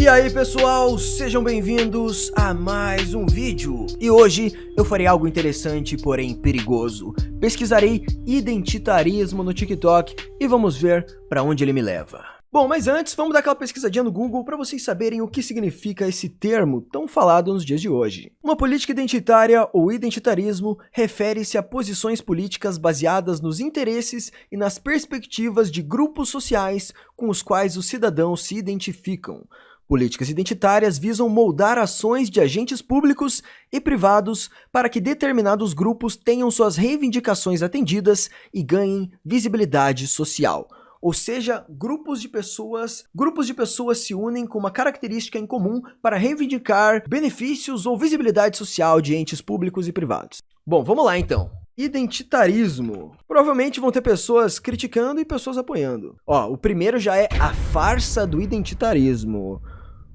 E aí pessoal, sejam bem-vindos a mais um vídeo. E hoje eu farei algo interessante, porém perigoso. Pesquisarei identitarismo no TikTok e vamos ver para onde ele me leva. Bom, mas antes, vamos dar aquela pesquisadinha no Google para vocês saberem o que significa esse termo tão falado nos dias de hoje. Uma política identitária ou identitarismo refere-se a posições políticas baseadas nos interesses e nas perspectivas de grupos sociais com os quais os cidadãos se identificam. Políticas identitárias visam moldar ações de agentes públicos e privados para que determinados grupos tenham suas reivindicações atendidas e ganhem visibilidade social. Ou seja, grupos de pessoas se unem com uma característica em comum para reivindicar benefícios ou visibilidade social de entes públicos e privados. Bom, vamos lá então. Identitarismo. Provavelmente vão ter pessoas criticando e pessoas apoiando. Ó, o primeiro já é a farsa do identitarismo.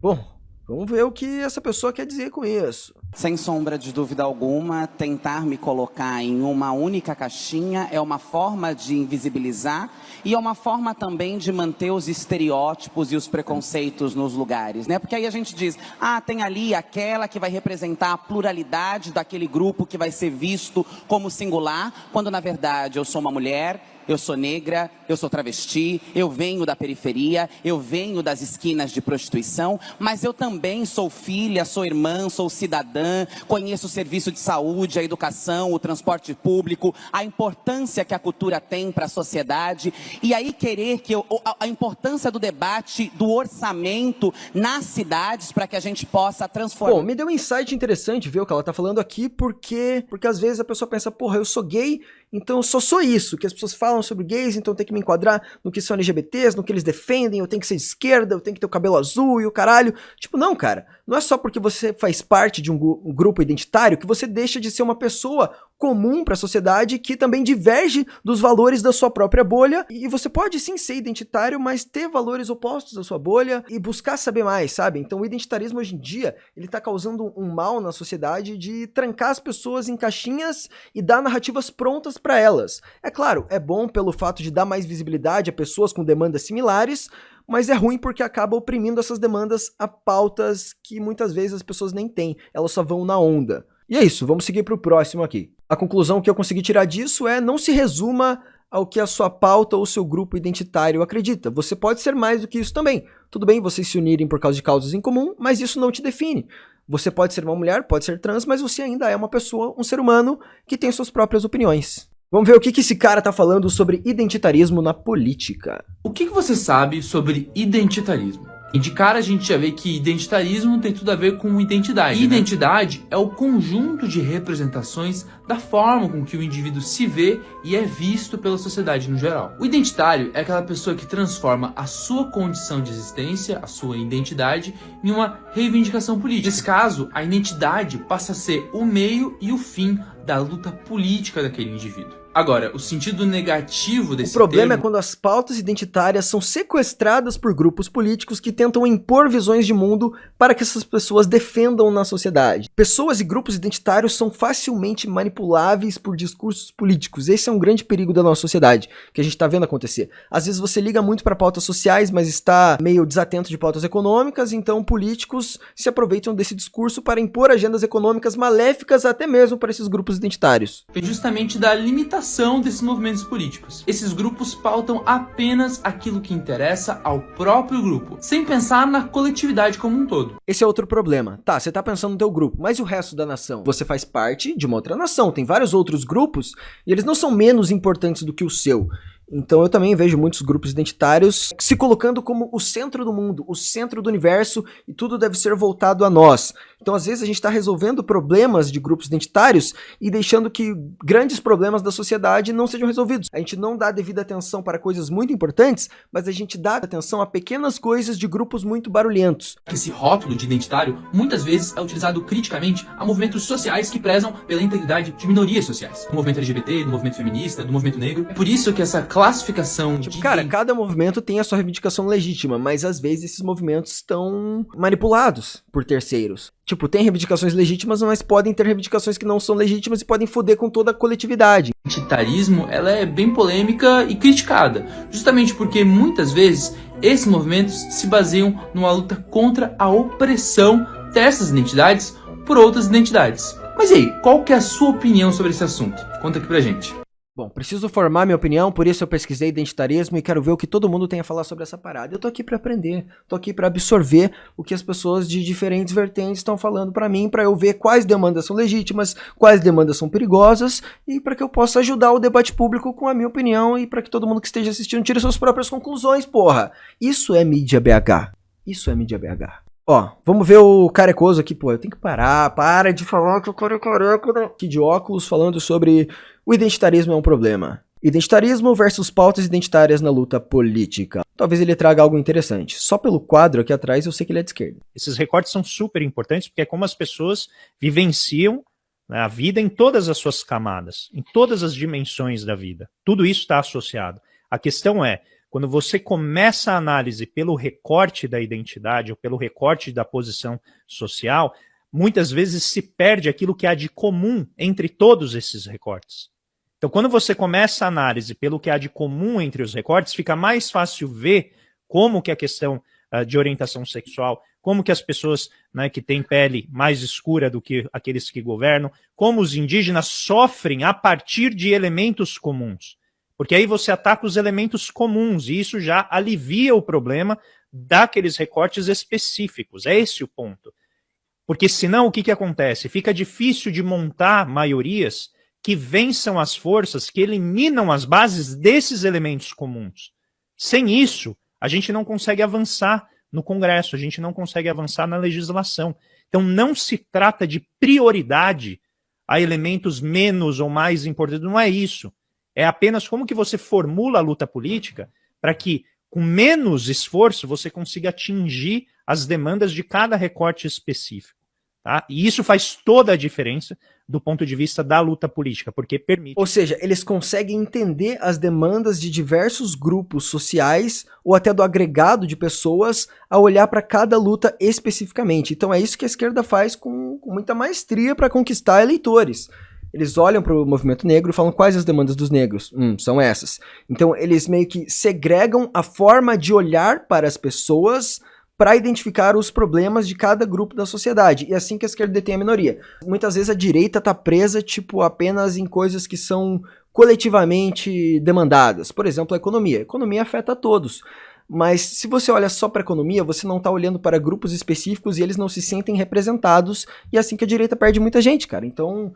Bom, vamos ver o que essa pessoa quer dizer com isso. Sem sombra de dúvida alguma, tentar me colocar em uma única caixinha é uma forma de invisibilizar e é uma forma também de manter os estereótipos e os preconceitos nos lugares, né? Porque aí a gente diz, tem ali aquela que vai representar a pluralidade daquele grupo que vai ser visto como singular, quando na verdade eu sou uma mulher, eu sou negra, eu sou travesti, eu venho da periferia, eu venho das esquinas de prostituição, mas eu também sou filha, sou irmã, sou cidadã, conheço o serviço de saúde, a educação, o transporte público, a importância que a cultura tem para a sociedade, e aí querer que a importância do debate, do orçamento nas cidades para que a gente possa transformar. Bom, me deu um insight interessante ver o que ela tá falando aqui, porque às vezes a pessoa pensa, porra, eu sou gay, então eu só sou isso, que as pessoas falam sobre gays, então eu tenho que me enquadrar no que são LGBTs, no que eles defendem, eu tenho que ser de esquerda, eu tenho que ter o cabelo azul e o caralho. Tipo, não, cara, não é só porque você faz parte de um grupo identitário que você deixa de ser uma pessoa comum para a sociedade que também diverge dos valores da sua própria bolha, e você pode sim ser identitário, mas ter valores opostos à sua bolha e buscar saber mais, sabe? Então o identitarismo hoje em dia, ele tá causando um mal na sociedade de trancar as pessoas em caixinhas e dar narrativas prontas para elas. É claro, é bom pelo fato de dar mais visibilidade a pessoas com demandas similares, mas é ruim porque acaba oprimindo essas demandas a pautas que muitas vezes as pessoas nem têm, elas só vão na onda. E é isso, vamos seguir para o próximo aqui. A conclusão que eu consegui tirar disso é: não se resuma ao que a sua pauta ou seu grupo identitário acredita. Você pode ser mais do que isso também. Tudo bem vocês se unirem por causa de causas em comum, mas isso não te define. Você pode ser uma mulher, pode ser trans, mas você ainda é uma pessoa, um ser humano que tem suas próprias opiniões. Vamos ver o que esse cara tá falando sobre identitarismo na política. O que você sabe sobre identitarismo? E de cara a gente já vê que identitarismo tem tudo a ver com identidade. E identidade é o conjunto de representações da forma com que o indivíduo se vê e é visto pela sociedade no geral. O identitário é aquela pessoa que transforma a sua condição de existência, a sua identidade, em uma reivindicação política. Nesse caso, a identidade passa a ser o meio e o fim da luta política daquele indivíduo. Agora, o sentido negativo desse termo... O problema é quando as pautas identitárias são sequestradas por grupos políticos que tentam impor visões de mundo para que essas pessoas defendam na sociedade. Pessoas e grupos identitários são facilmente manipuláveis por discursos políticos. Esse é um grande perigo da nossa sociedade, que a gente está vendo acontecer. Às vezes você liga muito para pautas sociais, mas está meio desatento de pautas econômicas, então políticos se aproveitam desse discurso para impor agendas econômicas maléficas até mesmo para esses grupos identitários. Vem justamente da limitação desses movimentos políticos. Esses grupos pautam apenas aquilo que interessa ao próprio grupo, sem pensar na coletividade como um todo. Esse é outro problema. Tá, você tá pensando no teu grupo, mas e o resto da nação? Você faz parte de uma outra nação, tem vários outros grupos e eles não são menos importantes do que o seu. Então eu também vejo muitos grupos identitários se colocando como o centro do mundo, o centro do universo, e tudo deve ser voltado a nós. Então às vezes a gente está resolvendo problemas de grupos identitários e deixando que grandes problemas da sociedade não sejam resolvidos. A gente não dá devida atenção para coisas muito importantes, mas a gente dá atenção a pequenas coisas de grupos muito barulhentos. Esse rótulo de identitário muitas vezes é utilizado criticamente a movimentos sociais que prezam pela integridade de minorias sociais. Do movimento LGBT, do movimento feminista, do movimento negro. É por isso que essa classificação de... Cara, cada movimento tem a sua reivindicação legítima, mas às vezes esses movimentos estão manipulados por terceiros. Tipo, tem reivindicações legítimas, mas podem ter reivindicações que não são legítimas e podem foder com toda a coletividade. O identitarismo, ela é bem polêmica e criticada, justamente porque muitas vezes esses movimentos se baseiam numa luta contra a opressão dessas identidades por outras identidades. Mas e aí, qual que é a sua opinião sobre esse assunto? Conta aqui pra gente. Bom, preciso formar minha opinião, por isso eu pesquisei identitarismo e quero ver o que todo mundo tem a falar sobre essa parada. Eu tô aqui pra aprender, tô aqui pra absorver o que as pessoas de diferentes vertentes estão falando pra mim, pra eu ver quais demandas são legítimas, quais demandas são perigosas e pra que eu possa ajudar o debate público com a minha opinião e pra que todo mundo que esteja assistindo tire suas próprias conclusões, porra. Isso é mídia BH. Isso é mídia BH. Ó, vamos ver o carecoso aqui, pô, eu tenho que parar, para de falar que eu quero careco, né? Aqui de óculos falando sobre o identitarismo é um problema. Identitarismo versus pautas identitárias na luta política. Talvez ele traga algo interessante. Só pelo quadro aqui atrás eu sei que ele é de esquerda. Esses recortes são super importantes porque é como as pessoas vivenciam, né, a vida em todas as suas camadas, em todas as dimensões da vida. Tudo isso está associado. A questão é, quando você começa a análise pelo recorte da identidade ou pelo recorte da posição social, muitas vezes se perde aquilo que há de comum entre todos esses recortes. Então, quando você começa a análise pelo que há de comum entre os recortes, fica mais fácil ver como que a questão de orientação sexual, como que as pessoas, né, que têm pele mais escura do que aqueles que governam, como os indígenas sofrem a partir de elementos comuns. Porque aí você ataca os elementos comuns e isso já alivia o problema daqueles recortes específicos. É esse o ponto. Porque senão o que acontece? Fica difícil de montar maiorias que vençam as forças, que eliminam as bases desses elementos comuns. Sem isso, a gente não consegue avançar no Congresso, a gente não consegue avançar na legislação. Então não se trata de prioridade a elementos menos ou mais importantes, não é isso. É apenas como que você formula a luta política para que, com menos esforço, você consiga atingir as demandas de cada recorte específico. Tá? E isso faz toda a diferença do ponto de vista da luta política, porque permite... Ou seja, eles conseguem entender as demandas de diversos grupos sociais ou até do agregado de pessoas a olhar para cada luta especificamente. Então é isso que a esquerda faz com muita maestria para conquistar eleitores. Eles olham para o movimento negro e falam quais as demandas dos negros. São essas. Então eles meio que segregam a forma de olhar para as pessoas para identificar os problemas de cada grupo da sociedade. E é assim que a esquerda detém a minoria. Muitas vezes a direita tá presa, tipo, apenas em coisas que são coletivamente demandadas. Por exemplo, a economia. A economia afeta a todos. Mas se você olha só para a economia, você não tá olhando para grupos específicos e eles não se sentem representados. E é assim que a direita perde muita gente, cara. Então...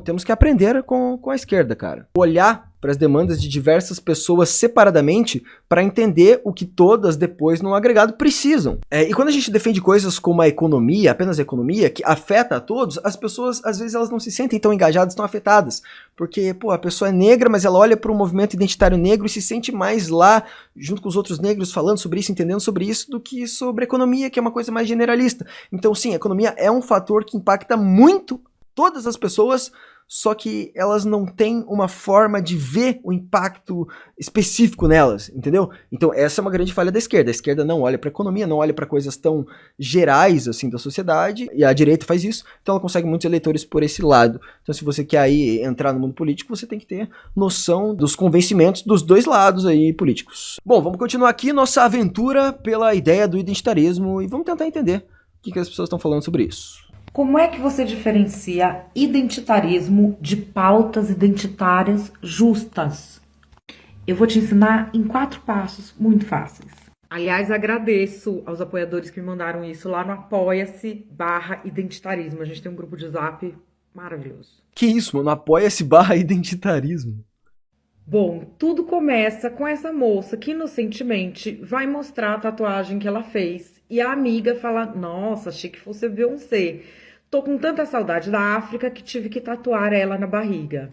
Temos que aprender com a esquerda, cara. Olhar para as demandas de diversas pessoas separadamente para entender o que todas depois no agregado precisam. E quando a gente defende coisas como a economia, apenas a economia, que afeta a todos, as pessoas, às vezes, elas não se sentem tão engajadas, tão afetadas. Porque, pô, a pessoa é negra, mas ela olha para o movimento identitário negro e se sente mais lá, junto com os outros negros, falando sobre isso, entendendo sobre isso, do que sobre a economia, que é uma coisa mais generalista. Então, sim, a economia é um fator que impacta muito todas as pessoas, só que elas não têm uma forma de ver o impacto específico nelas, entendeu? Então essa é uma grande falha da esquerda. A esquerda não olha para a economia, não olha para coisas tão gerais assim da sociedade, e a direita faz isso, então ela consegue muitos eleitores por esse lado. Então se você quer aí entrar no mundo político, você tem que ter noção dos convencimentos dos dois lados aí políticos. Bom, vamos continuar aqui nossa aventura pela ideia do identitarismo e vamos tentar entender o que as pessoas estão falando sobre isso. Como é que você diferencia identitarismo de pautas identitárias justas? Eu vou te ensinar em 4 passos muito fáceis. Aliás, agradeço aos apoiadores que me mandaram isso lá no apoia-se/identitarismo. A gente tem um grupo de zap maravilhoso. Que isso, mano? Apoia-se/identitarismo. Bom, tudo começa com essa moça que inocentemente vai mostrar a tatuagem que ela fez. E a amiga fala, nossa, achei que fosse Beyoncé. Tô com tanta saudade da África que tive que tatuar ela na barriga.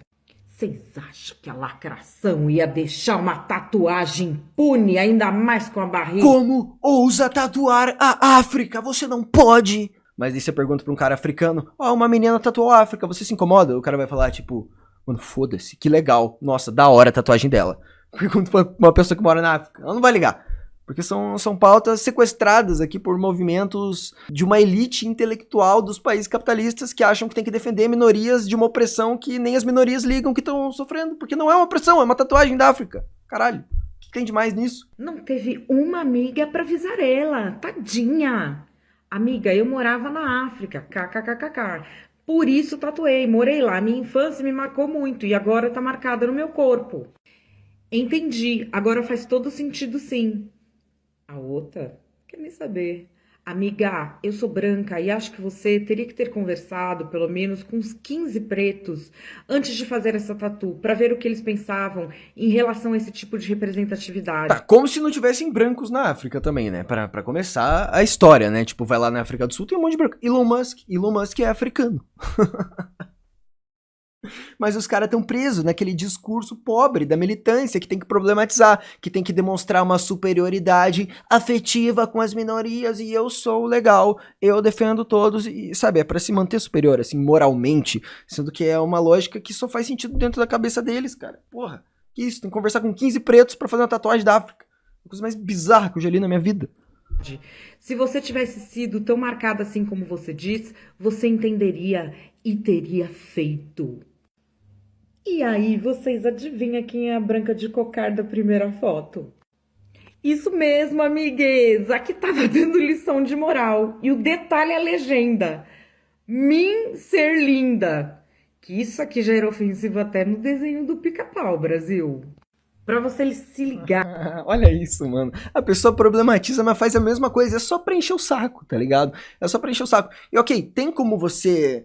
Vocês acham que a lacração ia deixar uma tatuagem impune, ainda mais com a barriga? Como ousa tatuar a África? Você não pode! Mas aí você pergunta pra um cara africano, uma menina tatuou a África, você se incomoda? O cara vai falar, tipo, mano, foda-se, que legal. Nossa, da hora a tatuagem dela. Pergunta pra uma pessoa que mora na África, ela não vai ligar. Porque são pautas sequestradas aqui por movimentos de uma elite intelectual dos países capitalistas que acham que tem que defender minorias de uma opressão que nem as minorias ligam que estão sofrendo. Porque não é uma opressão, é uma tatuagem da África. Caralho, que tem de mais nisso? Não teve uma amiga pra avisar ela, tadinha. Amiga, eu morava na África, kkkk. Por isso tatuei, morei lá. Minha infância me marcou muito e agora tá marcada no meu corpo. Entendi, agora faz todo sentido sim. A outra? Quer nem saber. Amiga, eu sou branca e acho que você teria que ter conversado pelo menos com uns 15 pretos antes de fazer essa tatu, pra ver o que eles pensavam em relação a esse tipo de representatividade. Tá, como se não tivessem brancos na África também, né? Pra começar a história, né? Tipo, vai lá na África do Sul, tem um monte de branco. Elon Musk é africano. Mas os caras estão presos naquele discurso pobre da militância que tem que problematizar, que tem que demonstrar uma superioridade afetiva com as minorias e eu sou legal, eu defendo todos e, sabe, é pra se manter superior, assim, moralmente, sendo que é uma lógica que só faz sentido dentro da cabeça deles, cara. Porra, que isso, tem que conversar com 15 pretos pra fazer uma tatuagem da África. A coisa mais bizarra que eu já li na minha vida. Se você tivesse sido tão marcada assim como você diz, você entenderia e teria feito. E aí, vocês adivinham quem é a branca de cocar da primeira foto? Isso mesmo, amigues! Aqui tava dando lição de moral. E o detalhe é a legenda. Min ser linda. Que isso aqui já era ofensivo até no desenho do Pica-Pau, Brasil. Pra você se ligar. Olha isso, mano. A pessoa problematiza, mas faz a mesma coisa. É só pra encher o saco, tá ligado? É só pra encher o saco. E ok, tem como você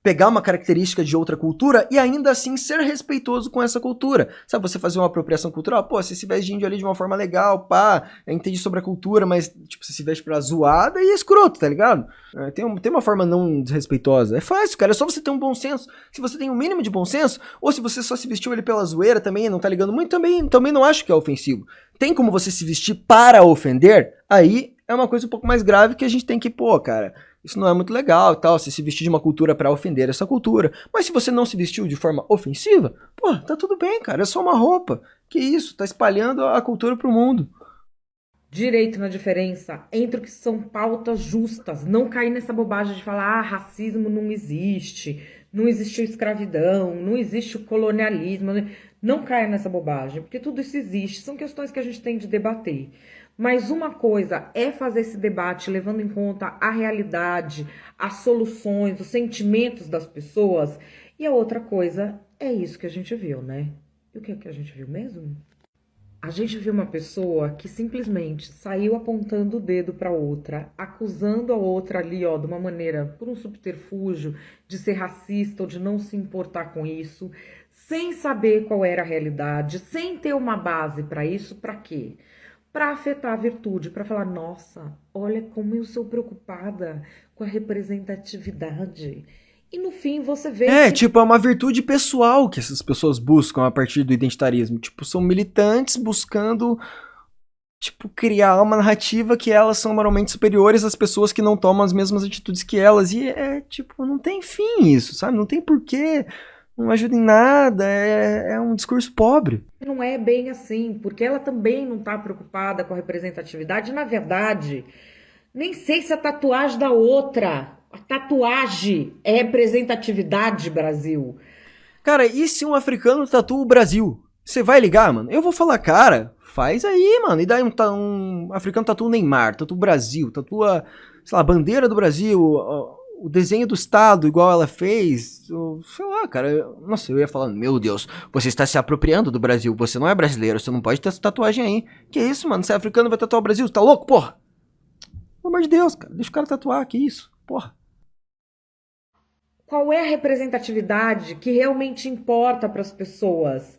pegar uma característica de outra cultura e ainda assim ser respeitoso com essa cultura. Sabe, você fazer uma apropriação cultural, pô, você se veste de índio ali de uma forma legal, pá, entende sobre a cultura, mas, tipo, você se veste pra zoada e é escroto, tá ligado? Tem uma forma não desrespeitosa. É fácil, cara, é só você ter um bom senso. Se você tem um mínimo de bom senso, ou se você só se vestiu ali pela zoeira também, não tá ligando muito, também não acho que é ofensivo. Tem como você se vestir para ofender? Aí é uma coisa um pouco mais grave que a gente tem que, pô, cara, isso não é muito legal e tal, você se vestir de uma cultura pra ofender essa cultura. Mas se você não se vestiu de forma ofensiva, pô, tá tudo bem, cara, é só uma roupa. Que isso, tá espalhando a cultura pro mundo. Direito na diferença entre o que são pautas justas. Não cair nessa bobagem de falar, racismo não existe, não existiu escravidão, não existe o colonialismo. Não caia nessa bobagem, porque tudo isso existe. São questões que a gente tem de debater. Mas uma coisa é fazer esse debate levando em conta a realidade, as soluções, os sentimentos das pessoas. E a outra coisa é isso que a gente viu, né? E o que é que a gente viu mesmo? A gente viu uma pessoa que simplesmente saiu apontando o dedo para outra, acusando a outra ali, ó, de uma maneira, por um subterfúgio, de ser racista ou de não se importar com isso, sem saber qual era a realidade, sem ter uma base para isso, para quê? Para afetar a virtude, para falar, nossa, olha como eu sou preocupada com a representatividade. E no fim você vê... Tipo, é uma virtude pessoal que essas pessoas buscam a partir do identitarismo. Tipo, são militantes buscando, tipo, criar uma narrativa que elas são moralmente superiores às pessoas que não tomam as mesmas atitudes que elas. E tipo, não tem fim isso, sabe? Não tem porquê, não ajuda em nada, é um discurso pobre. Não é bem assim, porque ela também não tá preocupada com a representatividade. Na verdade, nem sei se a tatuagem da outra... A tatuagem é representatividade, Brasil. Cara, e se um africano tatua o Brasil? Você vai ligar, mano? Eu vou falar, cara, faz aí, mano. E daí um africano tatua o Neymar, tatua o Brasil, tatua, sei lá, a bandeira do Brasil, o desenho do Estado, igual ela fez. Sei lá, cara. Nossa, eu ia falando, meu Deus, você está se apropriando do Brasil. Você não é brasileiro, você não pode ter essa tatuagem aí. Que isso, mano? Se é africano vai tatuar o Brasil, você tá louco, porra? Pelo amor de Deus, cara. Deixa o cara tatuar, que isso, porra. Qual é a representatividade que realmente importa para as pessoas?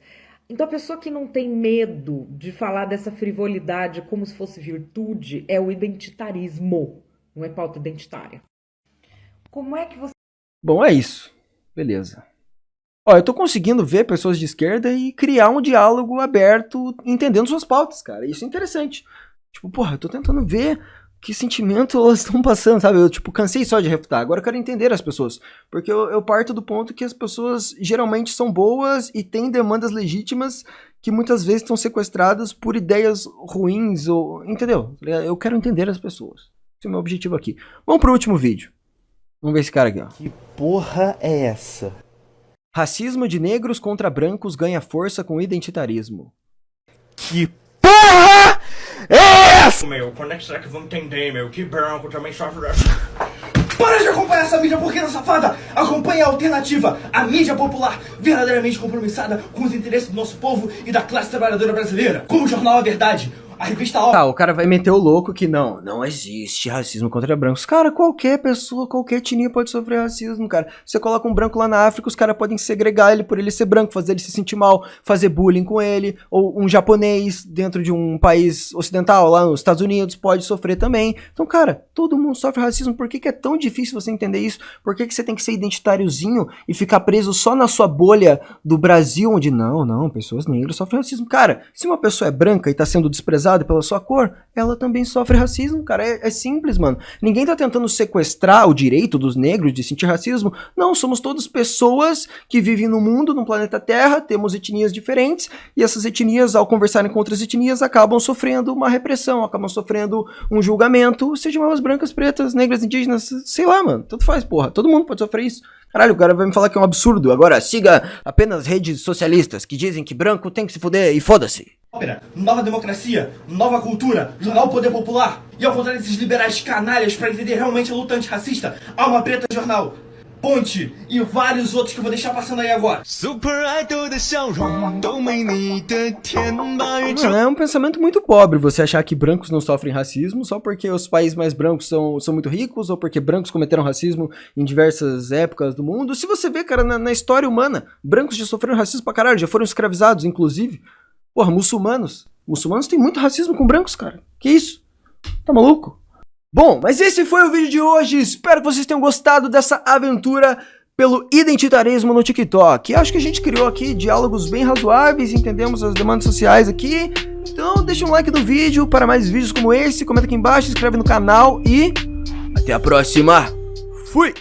Então, a pessoa que não tem medo de falar dessa frivolidade como se fosse virtude é o identitarismo, não é pauta identitária. Como é que você... Bom, é isso. Beleza. Ó, eu tô conseguindo ver pessoas de esquerda e criar um diálogo aberto, entendendo suas pautas, cara. Isso é interessante. Tipo, porra, eu tô tentando ver que sentimento elas estão passando, sabe? Eu, tipo, cansei só de refutar. Agora eu quero entender as pessoas. Porque eu parto do ponto que as pessoas geralmente são boas e têm demandas legítimas que muitas vezes estão sequestradas por ideias ruins, ou... Entendeu? Eu quero entender as pessoas. Esse é o meu objetivo aqui. Vamos pro último vídeo. Vamos ver esse cara aqui, ó. Que porra é essa? Racismo de negros contra brancos ganha força com identitarismo. Que porra é essa? Meu, quando é que será que vão entender, meu? Que branco também sofre dessa. Para de acompanhar essa mídia porqueira safada! Acompanhe a alternativa, a mídia popular, verdadeiramente compromissada com os interesses do nosso povo e da classe trabalhadora brasileira. Como o jornal A Verdade, a revista O... Tá, o cara vai meter o louco que não existe racismo contra brancos. Cara, qualquer pessoa, qualquer etnia pode sofrer racismo, cara. Você coloca um branco lá na África, os caras podem segregar ele por ele ser branco, fazer ele se sentir mal, fazer bullying com ele. Ou um japonês dentro de um país ocidental, lá nos Estados Unidos, pode sofrer também. Então, cara, todo mundo sofre racismo. Por que é tão difícil você entender isso? Por que você tem que ser identitáriozinho e ficar preso só na sua bolha do Brasil, onde não, pessoas negras sofrem racismo. Cara, se uma pessoa é branca e tá sendo desprezada pela sua cor, ela também sofre racismo, cara. É simples, mano. Ninguém tá tentando sequestrar o direito dos negros de sentir racismo. Não, somos todas pessoas que vivem no mundo, no planeta Terra, temos etnias diferentes, e essas etnias, ao conversarem com outras etnias, acabam sofrendo uma repressão, acabam sofrendo um julgamento, sejam elas brancas, pretas, negras, indígenas, sei lá, mano. Tanto faz, porra. Todo mundo pode sofrer isso. Caralho, o cara vai me falar que é um absurdo. Agora, siga apenas redes socialistas que dizem que branco tem que se fuder e foda-se. Nova democracia, nova cultura, jornal Poder Popular. E ao contrário desses liberais canalhas, pra entender realmente a luta antirracista, Alma Preta Jornal, Ponte e vários outros que eu vou deixar passando aí agora. Não, é um pensamento muito pobre você achar que brancos não sofrem racismo só porque os países mais brancos são muito ricos ou porque brancos cometeram racismo em diversas épocas do mundo. Se você vê, cara, na história humana, brancos já sofreram racismo pra caralho, já foram escravizados, inclusive. Porra, muçulmanos têm muito racismo com brancos, cara. Que isso? Tá maluco? Bom, mas esse foi o vídeo de hoje. Espero que vocês tenham gostado dessa aventura pelo identitarismo no TikTok. Acho que a gente criou aqui diálogos bem razoáveis, entendemos as demandas sociais aqui. Então deixa um like no vídeo para mais vídeos como esse, comenta aqui embaixo, se inscreve no canal e até a próxima. Fui!